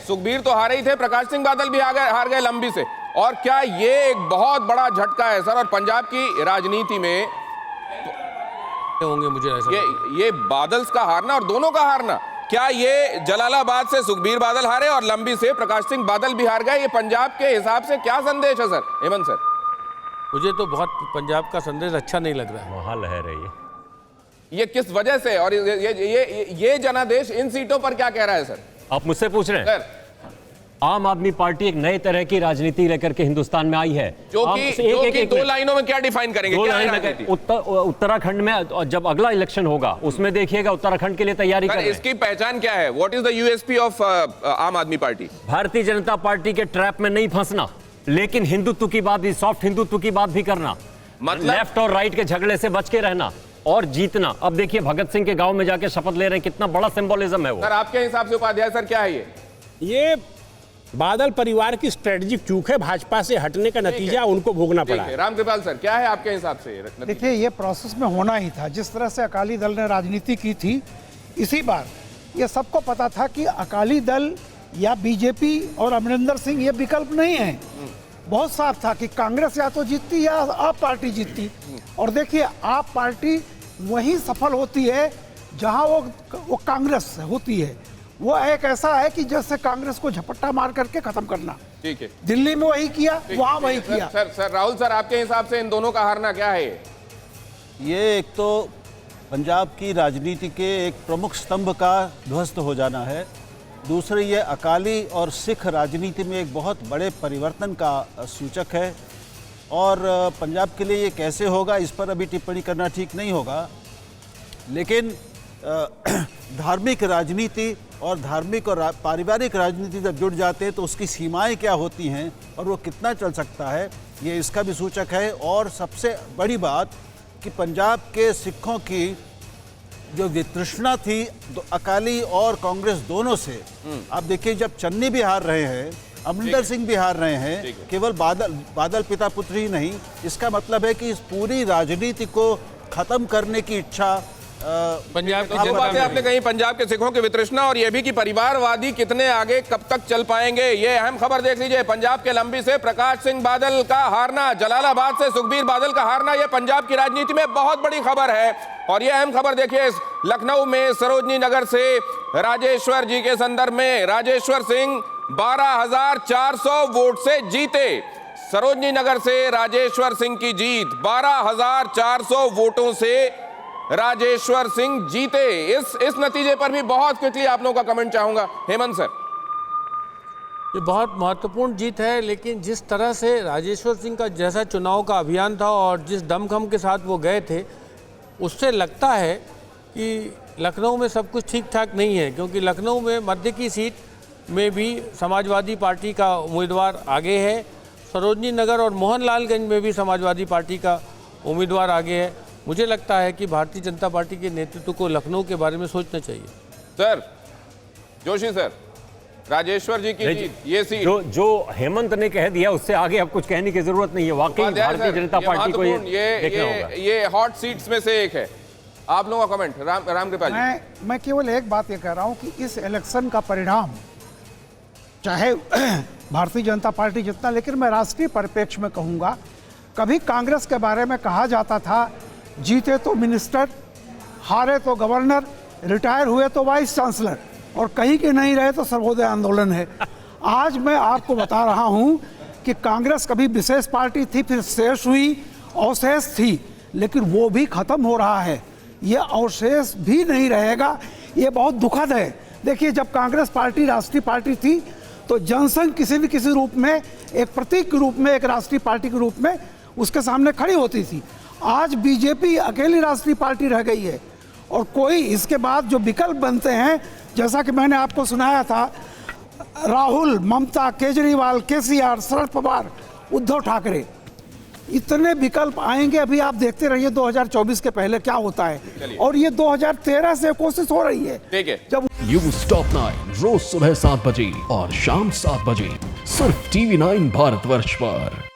सुखबीर तो हारे ही थे, प्रकाश सिंह बादल भी हार गए लंबी से। और क्या ये एक बहुत बड़ा झटका है सर? और पंजाब की राजनीति में होंगे मुझे ऐसा ये बादल का हारना और दोनों का हारना, क्या ये जलालाबाद से सुखबीर बादल हारे और लंबी से प्रकाश सिंह बादल भी हार गए, ये पंजाब के हिसाब से क्या संदेश है सर? हेमंत सर, मुझे तो बहुत पंजाब का संदेश अच्छा नहीं लग रहा है। वहां लहर है ये किस वजह से? और ये जनादेश इन सीटों पर क्या कह रहा है सर? आप मुझसे पूछ रहे हैं सर, आम आदमी पार्टी एक नए तरह की राजनीति लेकर के हिंदुस्तान में आई है, जो कि दो लाइनों में क्या डिफाइन करेंगे? उत्तराखंड में जब अगला इलेक्शन होगा उसमें देखिएगा उत्तराखंड के लिए तैयारी कर। इसकी पहचान क्या है? What is the USP of आम आदमी पार्टी? भारतीय जनता पार्टी के ट्रैप में नहीं फंसना, लेकिन हिंदुत्व की बात भी, सॉफ्ट हिंदुत्व की बात भी करना, मतलब लेफ्ट और राइट के झगड़े से बच के रहना और जीतना। अब देखिए भगत सिंह के गांव में जाके शपथ ले रहे हैं, कितना बड़ा सिंबोलिज्म है वो। सर आपके हिसाब से उपाध्याय सर क्या है ये बादल परिवार की स्ट्रेटेजिक चूक है, भाजपा से हटने का नतीजा उनको भोगना पड़ा है। रामकृपाल सर क्या है आपके हिसाब से? देखिए ये प्रोसेस में होना ही था, जिस तरह से अकाली दल ने राजनीति की थी इसी बार ये सबको पता था कि अकाली दल या बीजेपी और अमरिंदर सिंह ये विकल्प नहीं है। बहुत साफ था कि कांग्रेस या तो जीतती या आप पार्टी जीतती। और देखिए आप पार्टी वहीं सफल होती है जहां वो कांग्रेस होती है। वो एक ऐसा है कि जैसे कांग्रेस को झपट्टा मार करके खत्म करना। ठीक है, दिल्ली में वही किया, वहां वही किया। सर राहुल सर आपके हिसाब से इन दोनों का हारना क्या है? ये एक तो पंजाब की राजनीति के एक प्रमुख स्तंभ का ध्वस्त हो जाना है, दूसरे ये अकाली और सिख राजनीति में एक बहुत बड़े परिवर्तन का सूचक है। और पंजाब के लिए ये कैसे होगा इस पर अभी टिप्पणी करना ठीक नहीं होगा, लेकिन धार्मिक राजनीति और धार्मिक और पारिवारिक राजनीति जब जुड़ जाते हैं तो उसकी सीमाएं क्या होती हैं और वो कितना चल सकता है, ये इसका भी सूचक है। और सबसे बड़ी बात कि पंजाब के सिखों की जो वितृष्णा थी तो अकाली और कांग्रेस दोनों से, आप देखिए जब चन्नी भी हार रहे हैं, अमरिंदर सिंह भी हार रहे हैं, केवल बादल पिता पुत्र ही नहीं, इसका मतलब है कि इस पूरी राजनीति को खत्म करने की इच्छा पंजाब की जनता बातें आपने कही, पंजाब के सिखों की वितृष्णा और यह भी कि परिवारवादी कितने आगे कब तक चल पाएंगे। ये अहम खबर देख लीजिए, पंजाब के लंबी से प्रकाश सिंह बादल का हारना, जलालाबाद से सुखबीर बादल का हारना, यह पंजाब की राजनीति में बहुत बड़ी खबर है। और यह अहम खबर देखिए, लखनऊ में सरोजनी नगर से राजेश्वर जी के संदर्भ में राजेश्वर सिंह 12,400 वोट से जीते। सरोजनी नगर से राजेश्वर सिंह की जीत, 12,400 वोटों से राजेश्वर सिंह जीते। इस नतीजे पर भी बहुत क्विकली आप लोगों का कमेंट चाहूंगा। हेमंत सर, ये बहुत महत्वपूर्ण जीत है, लेकिन जिस तरह से राजेश्वर सिंह का जैसा चुनाव का अभियान था और जिस दमखम के साथ वो गए थे, उससे लगता है कि लखनऊ में सब कुछ ठीक ठाक नहीं है। क्योंकि लखनऊ में मध्य की सीट में भी समाजवादी पार्टी का उम्मीदवार आगे है, सरोजनी नगर और मोहनलालगंज में भी समाजवादी पार्टी का उम्मीदवार आगे है। मुझे लगता है कि भारतीय जनता पार्टी के नेतृत्व को लखनऊ के बारे में सोचना चाहिए। सर जोशी सर, राजेश्वर जी की जीत, ये सीट जो हेमंत ने कह दिया उससे आगे अब कुछ कहने की जरूरत नहीं है। वाकई भारतीय जनता पार्टी को ये हॉट सीट्स में से एक है। आप लोगों का कमेंट रामकृपाल जी। मैं केवल एक बात ये कह रहा हूं कि इस इलेक्शन का परिणाम चाहे भारतीय जनता पार्टी जितना, लेकिन मैं राष्ट्रीय परिप्रेक्ष्य में कहूंगा, कभी कांग्रेस के बारे में कहा जाता था जीते तो मिनिस्टर, हारे तो गवर्नर, रिटायर हुए तो वाइस चांसलर, और कहीं के नहीं रहे तो सर्वोदय आंदोलन है। आज मैं आपको बता रहा हूं कि कांग्रेस कभी विशेष पार्टी थी, फिर शेष हुई, अवशेष थी, लेकिन वो भी खत्म हो रहा है। ये अवशेष भी नहीं रहेगा, ये बहुत दुखद है। देखिए जब कांग्रेस पार्टी राष्ट्रीय पार्टी थी तो जनसंघ किसी न किसी रूप में, एक प्रतीक के रूप में, एक राष्ट्रीय पार्टी के रूप में उसके सामने खड़ी होती थी। आज बीजेपी अकेली राष्ट्रीय पार्टी रह गई है और कोई इसके बाद जो विकल्प बनते हैं, जैसा कि मैंने आपको सुनाया था, राहुल, ममता, केजरीवाल, केसीआर, शरद पवार, उद्धव ठाकरे, इतने विकल्प आएंगे। अभी आप देखते रहिए 2024 के पहले क्या होता है। और ये 2013 से कोशिश हो रही है। ठीक है, जब न्यूज़ टॉप 9 रोज सुबह 7 बजे और शाम 7 बजे सिर्फ TV9 भारतवर्ष पर।